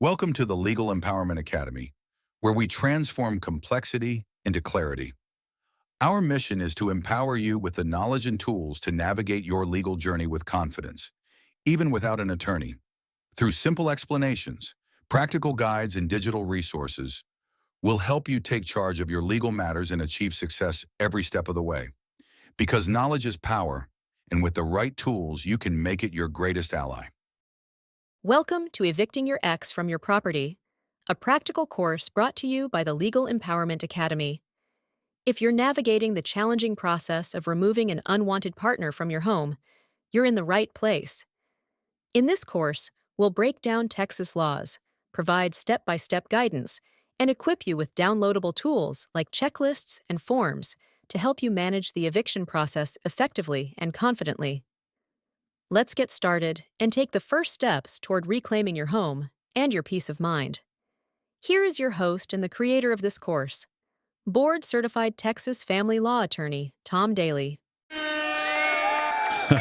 Welcome to the Legal Empowerment Academy, where we transform complexity into clarity. Our mission is to empower you with the knowledge and tools to navigate your legal journey with confidence, even without an attorney. Through simple explanations, practical guides, and digital resources, we'll help you take charge of your legal matters and achieve success every step of the way. Because knowledge is power, and with the right tools, you can make it your greatest ally. Welcome to Evicting Your Ex from Your Property, a practical course brought to you by the Legal Empowerment Academy. If you're navigating the challenging process of removing an unwanted partner from your home, you're in the right place. In this course, we'll break down Texas laws, provide step-by-step guidance, and equip you with downloadable tools like checklists and forms to help you manage the eviction process effectively and confidently. Let's get started and take the first steps toward reclaiming your home and your peace of mind. Here is your host and the creator of this course, board-certified Texas family law attorney, Tom Daly. Okay,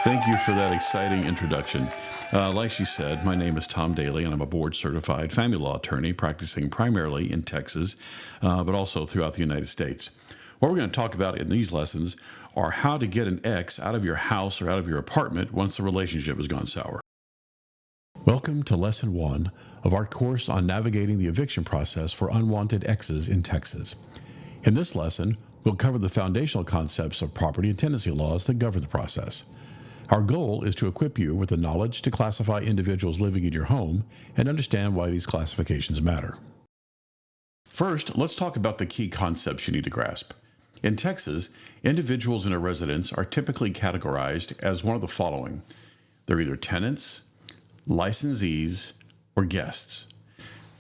thank you for that exciting introduction. Like she said, my name is Tom Daly, and I'm a board-certified family law attorney practicing primarily in Texas, but also throughout the United States. What we're going to talk about in these lessons are how to get an ex out of your house or out of your apartment once the relationship has gone sour. Welcome to Lesson 1 of our course on navigating the eviction process for unwanted exes in Texas. In this lesson, we'll cover the foundational concepts of property and tenancy laws that govern the process. Our goal is to equip you with the knowledge to classify individuals living in your home and understand why these classifications matter. First, let's talk about the key concepts you need to grasp. In Texas, individuals in a residence are typically categorized as one of the following. They're either tenants, licensees, or guests.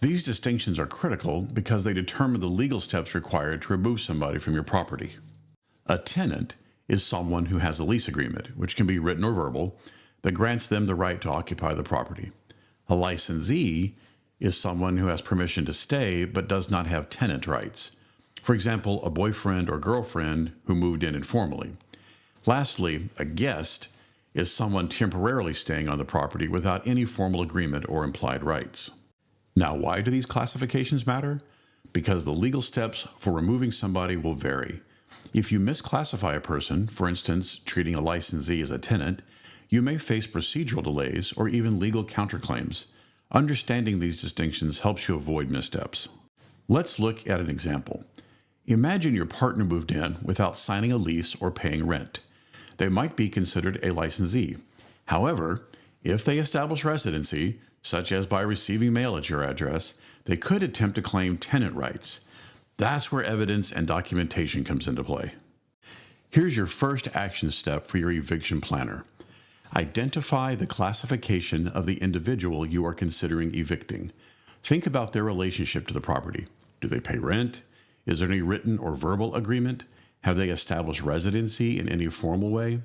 These distinctions are critical because they determine the legal steps required to remove somebody from your property. A tenant is someone who has a lease agreement, which can be written or verbal, that grants them the right to occupy the property. A licensee is someone who has permission to stay but does not have tenant rights. For example, a boyfriend or girlfriend who moved in informally. Lastly, a guest is someone temporarily staying on the property without any formal agreement or implied rights. Now, why do these classifications matter? Because the legal steps for removing somebody will vary. If you misclassify a person, for instance, treating a licensee as a tenant, you may face procedural delays or even legal counterclaims. Understanding these distinctions helps you avoid missteps. Let's look at an example. Imagine your partner moved in without signing a lease or paying rent. They might be considered a licensee. However, if they establish residency, such as by receiving mail at your address, they could attempt to claim tenant rights. That's where evidence and documentation comes into play. Here's your first action step for your eviction planner. Identify the classification of the individual you are considering evicting. Think about their relationship to the property. Do they pay rent? Is there any written or verbal agreement? Have they established residency in any formal way?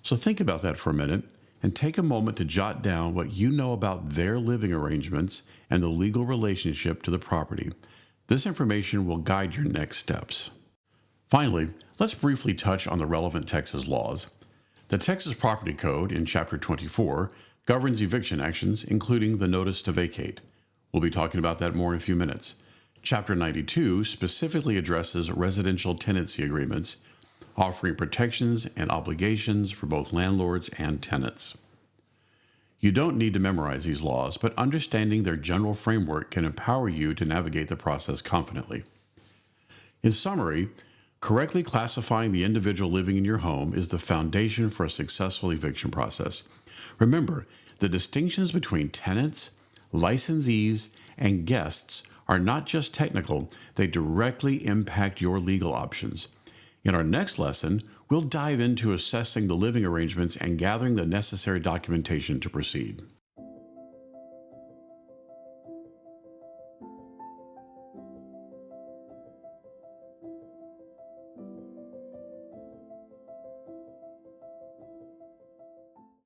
So think about that for a minute and take a moment to jot down what you know about their living arrangements and the legal relationship to the property. This information will guide your next steps. Finally, let's briefly touch on the relevant Texas laws. The Texas Property Code in Chapter 24 governs eviction actions, including the notice to vacate. We'll be talking about that more in a few minutes. Chapter 92 specifically addresses residential tenancy agreements, offering protections and obligations for both landlords and tenants. You don't need to memorize these laws, but understanding their general framework can empower you to navigate the process confidently. In summary, correctly classifying the individual living in your home is the foundation for a successful eviction process. Remember, the distinctions between tenants, licensees, and guests are not just technical, they directly impact your legal options. In our next lesson, we'll dive into assessing the living arrangements and gathering the necessary documentation to proceed.